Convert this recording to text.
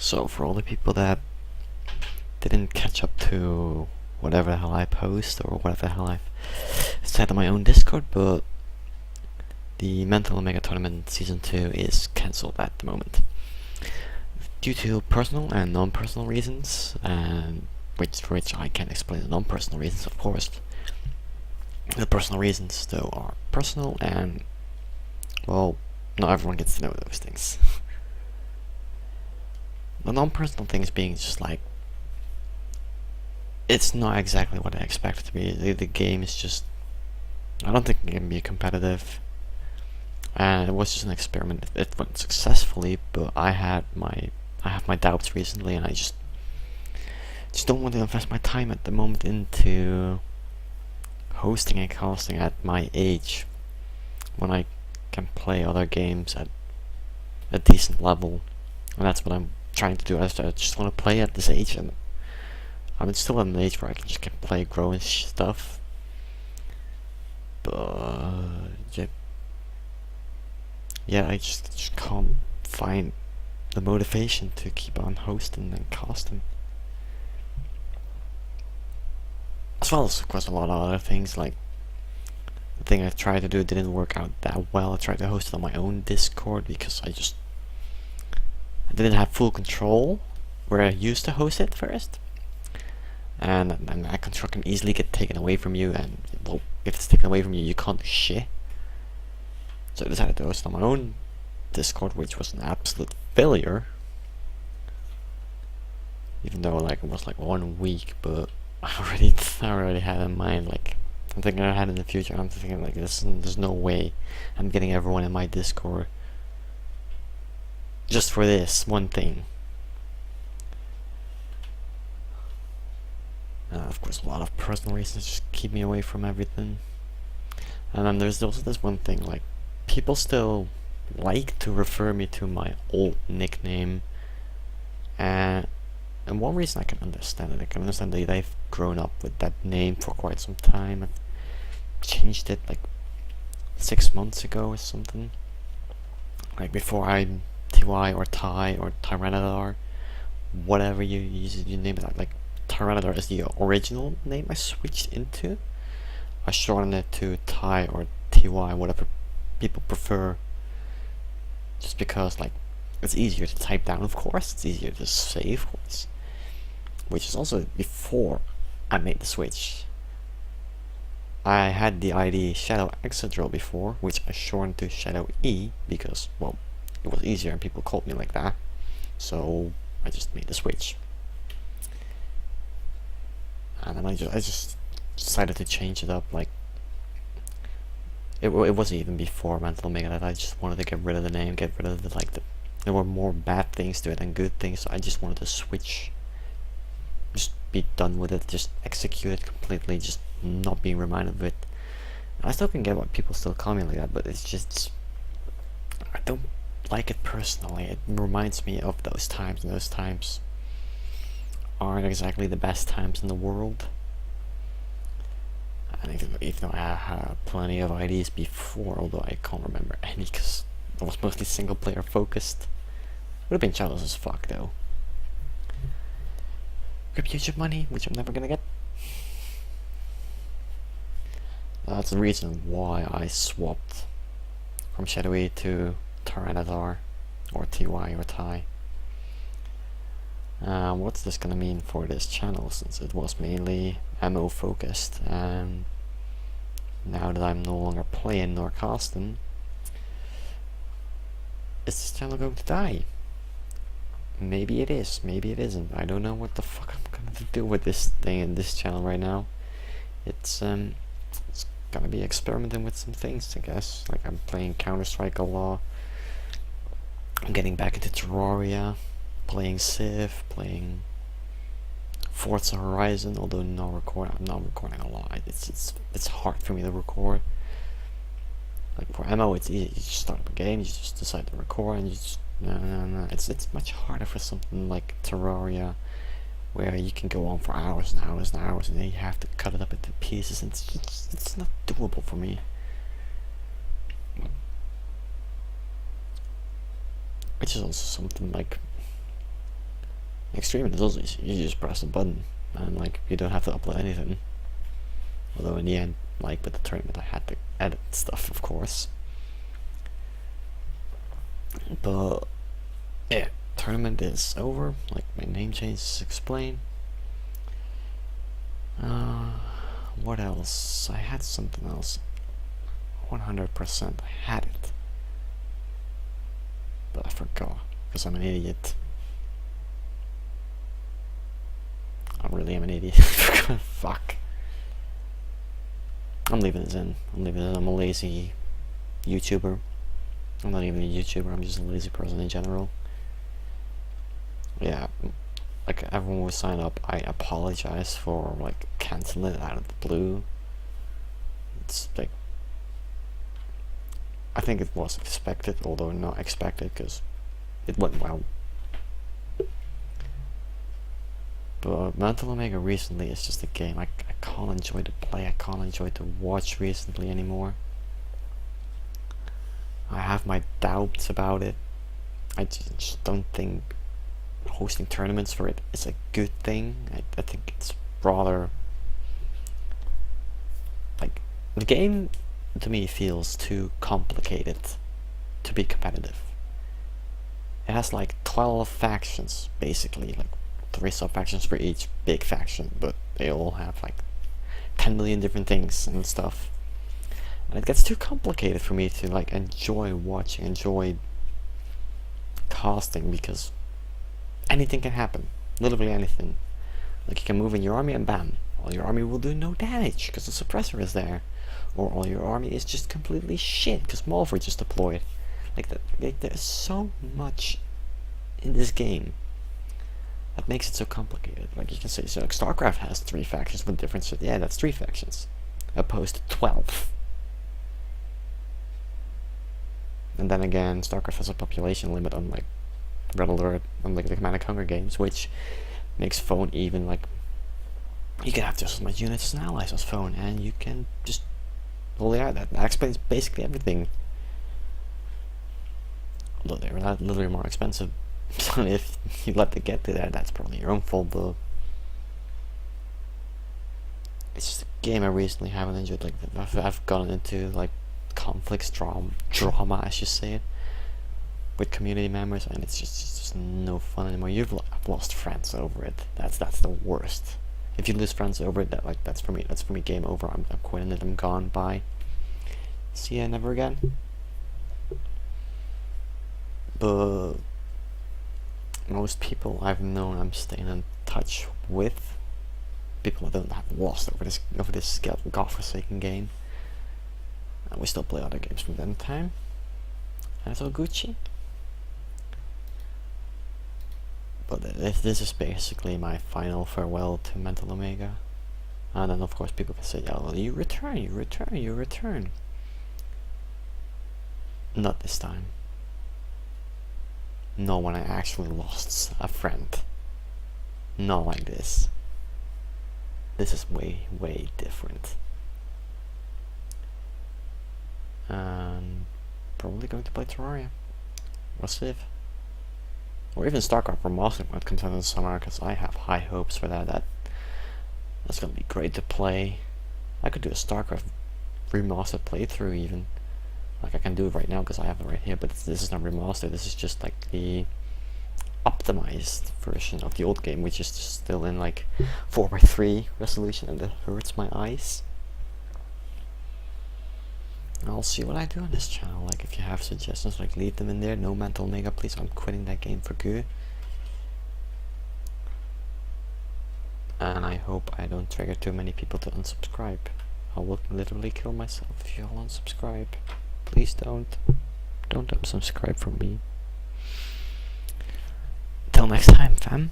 So for all the people that didn't catch up to whatever the hell I post or whatever the hell I've said on my own Discord, but the Mental Omega Tournament Season 2 is cancelled at the moment. Due to personal and non-personal reasons, and for which I can't explain the non-personal reasons, of course. The personal reasons, though, are personal, and, well, not everyone gets to know those things. The non-personal things being just like, it's not exactly what I expected to be. The game is just, I don't think it can be competitive, and it was just an experiment. It went successfully, but I have my doubts recently, and I just don't want to invest my time at the moment into hosting and casting at my age when I can play other games at a decent level, and that's what I'm trying to do. I just want to play at this age, and I'm still at an age where I can just play growing stuff, but yeah, I just can't find the motivation to keep on hosting and casting. As well as, of course, a lot of other things, like the thing I tried to do didn't work out that well. I tried to host it on my own Discord because I didn't have full control where I used to host it first. And that control can easily get taken away from you, and well, if it's taken away from you, you can't do shit. So I decided to host it on my own Discord, which was an absolute failure. Even though it was 1 week, but I already had in mind, I'm thinking ahead in the future. I'm thinking there's no way I'm getting everyone in my Discord just for this one thing. Of course, a lot of personal reasons just keep me away from everything. And then there's also this one thing, people still like to refer me to my old nickname, and one reason I can understand it. I can understand that they've grown up with that name for quite some time and changed it 6 months ago or something. Before I'm TY or Ty or Tyrannodar, whatever you name it. Tyrannodar is the original name I switched into. I shortened it to Ty or TY, whatever people prefer. Just because it's easier to type down, of course. It's easier to say, of course. Which is also before I made the switch. I had the ID Shadow Exadrill before, which I shortened to Shadow E because, well, it was easier and people called me like that. So I just made the switch. And then I just decided to change it up. It wasn't even before Mental Omega that I just wanted to get rid of the name, get rid of there were more bad things to it than good things, so I just wanted to switch. Just be done with it, just execute it completely, just not being reminded of it. And I still can get why people still call me like that, but it's just, I don't like it personally. It reminds me of those times, and those times aren't exactly the best times in the world. And even though I had plenty of ideas before, although I can't remember any because it was mostly single player focused. Would have been childish as fuck though. Grip YouTube money, which I'm never gonna get. That's the reason why I swapped from Shadowy to Tyrannodar or TY or Ty. What's this gonna mean for this channel, since it was mainly MO focused, and now that I'm no longer playing nor casting, is this channel going to die? Maybe it is, maybe it isn't. I don't know what the fuck I'm gonna do with this thing in this channel right now. It's gonna be experimenting with some things, I guess. I'm playing Counter-Strike a lot. I'm getting back into Terraria, playing Civ, playing Forza Horizon, although I'm not recording a lot. It's hard for me to record. For MO, it's easy. You just start up a game, you just decide to record, and you just no. It's much harder for something like Terraria, where you can go on for hours and hours and hours, and then you have to cut it up into pieces, and it's not doable for me. Which is also something Extreme is also easy. You just press a button and like you don't have to upload anything. Although in the end, like with the tournament, I had to edit stuff, of course. But yeah, tournament is over. Like my name change is explained. What else? I had something else. 100% I had it, but I forgot because I'm an idiot. I really am an idiot. Fuck. I'm leaving this in. I'm leaving it in. I'm a lazy YouTuber. I'm not even a YouTuber, I'm just a lazy person in general. Yeah, like everyone was signed up, I apologize for like canceling it out of the blue. It's like, I think it was expected, although not expected, because it went well. But Mental Omega recently is just a game I can't enjoy to play, I can't enjoy to watch recently anymore. I have my doubts about it. I just don't think hosting tournaments for it is a good thing. I think it's rather like, the game to me feels too complicated to be competitive. It has like 12 factions basically, like 3 sub-factions for each big faction, but they all have like 10 million different things and stuff. And it gets too complicated for me to like enjoy watching, enjoy casting, because anything can happen. Literally anything. Like you can move in your army and bam, all your army will do no damage because the suppressor is there. Or all your army is just completely shit because Malfoy just deployed. Like that, like, there's so much in this game that makes it so complicated. Like you can say, so like StarCraft has 3 factions with different shit. Yeah, that's 3 factions. Opposed to 12. And then again, StarCraft has a population limit on like Red Alert, on like the Command & Conquer games, which makes phone even like, you can have just as much units as an allies as phone, and you can just, well yeah, that explains basically everything. Although they're literally more expensive, so if you let it get to that, that's probably your own fault, but it's just a game I recently haven't enjoyed. Like I've gotten into like conflicts, drama I should say it, with community members, and it's just no fun anymore. I've lost friends over it. That's the worst. If you lose friends over it, that's for me game over. I'm quitting it. I'm gone. Bye. See ya, never again. But most people I've known, I'm staying in touch with. People I don't have lost over this godforsaken game. And we still play other games from that time. And it's all Gucci. But if this is basically my final farewell to Mental Omega. And then of course people can say, oh, well, you return. Not this time. Not when I actually lost a friend. Not like this. This is way different. And probably going to play Terraria or Civ, or even StarCraft Remastered when it comes out in the summer, because I have high hopes for that. That's gonna be great to play. I could do a StarCraft Remastered playthrough even. Like I can do it right now because I have it right here, but this is not remastered. This is just like the optimized version of the old game, which is still in like 4:3 resolution, and it hurts my eyes. I'll see what I do on this channel. Like if you have suggestions, like leave them in there. No Mental Omega, please. I'm quitting that game for good. And I hope I don't trigger too many people to unsubscribe. I will literally kill myself if you all unsubscribe. Please don't unsubscribe from me. Till next time, fam.